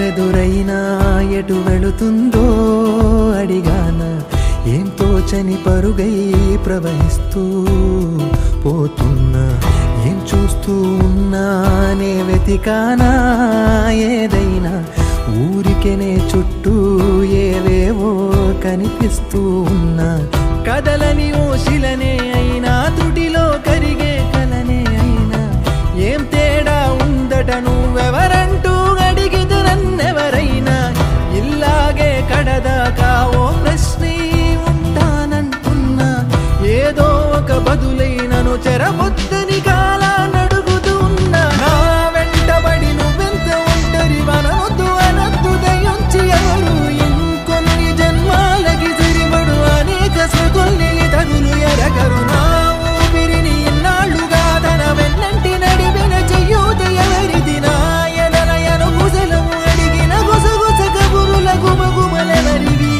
దారెదురైనా ఎటు వెళుతుందో అడిగాన ఏం తోచని పరుగై ప్రవహిస్తూ పోతున్నా ఏం చూస్తూ ఉన్నానే వెతికానా ఏదైనా ఊరికెనే చుట్టూ ఏవేవో కనిపిస్తూ ఉన్నా కదలని ఓశిలనే అయినా తుడిలో కరిగే కలనే అయినా ఏం తేడా ఉందట నువ్వెవరంటూ అడిగిదు నన్నెవరైనా ఇల్లాగే కడదాకా ఓ ప్రశ్నే ఉంటానంటున్నా ఏదో ఒక బదులైనను చెరబొద్దని కాలా నడుగుతూ ఉన్నా నా వెంటబడి నువ్వెంత ఒంటరి వనవద్దు అనద్దు దయించి ఎవరు ఇంకొన్ని జన్మాలకి సరిపడు అనేక స్మృతుల్ని తగులు ఎరగరు నా ఊపిరిని ఇన్నాళ్ళుగా తన వెన్నంటి నడిపిన చెయ్యూత ఎవరిది నా ఎదలయను గుసలము అడిగిన గుసగుస కబురుల గుమగుమలెవరివి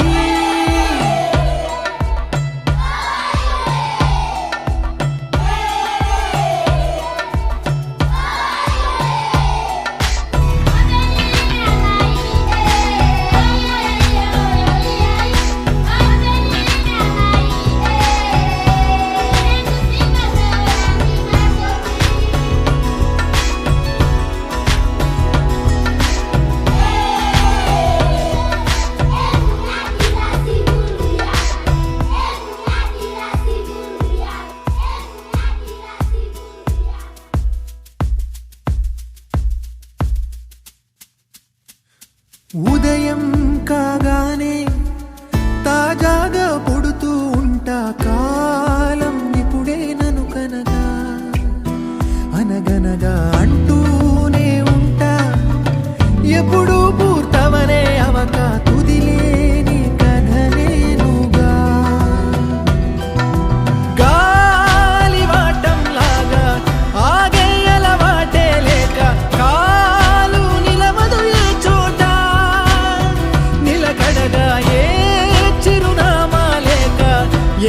ఉదయం కాగానే తాజాగా పుడుతూ ఉంటా కాలం ఇప్పుడే నన్ను కనగా అనగనగా అంటూనే ఉంటా ఎప్పుడు పూర్తవనే అవక తుదిలేని కథనేనుగా గాలి వాటంలాగా ఆగేయల వాటే లేక కాలు నిలవదు ఏ చోట నిలకడగా ఏ చిరునామా లేక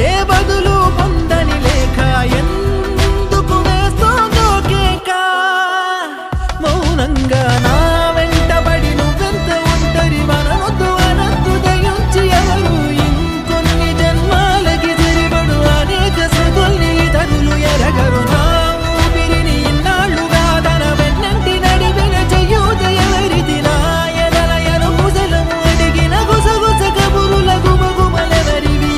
ఏ బదులు పొందని లేక ఎందుకు వేస్తోందో కేక మౌనంగా నా వెంటబడి నువ్వెంత ఒంటరి వనవద్దు అనద్దు దయించి ఎవరు ఇంకొన్ని జన్మాలకి సరిపడు అనేక స్మృతుల్ని తగులు ఎరగరు నా ఊపిరిని ఇన్నాళ్ళుగా తన వెన్నంటి నడిపిన చెయ్యూత ఎవరిది నా ఎదలయను గుసలము అడిగిన గుసగుస కబురుల గుమగుమలెవరివి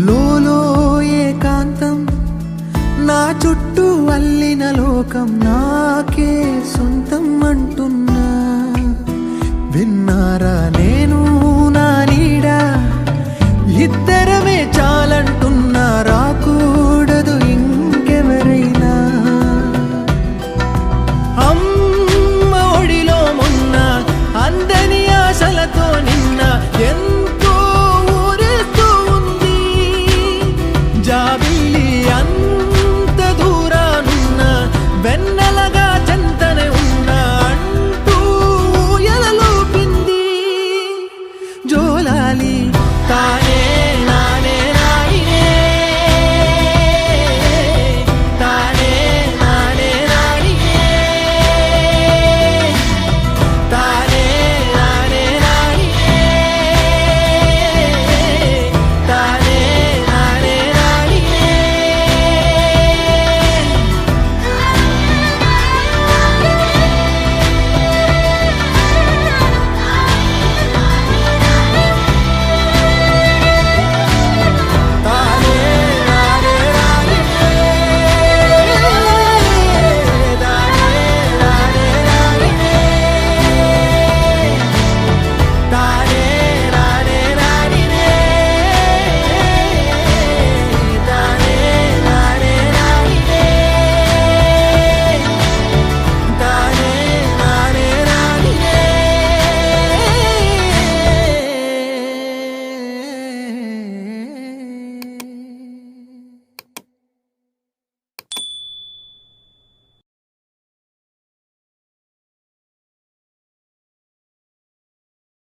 లోలో ఏకాంతం నా చుట్టూ అల్లిన లోకం నాకే సొంతం అంటున్నా విన్నారా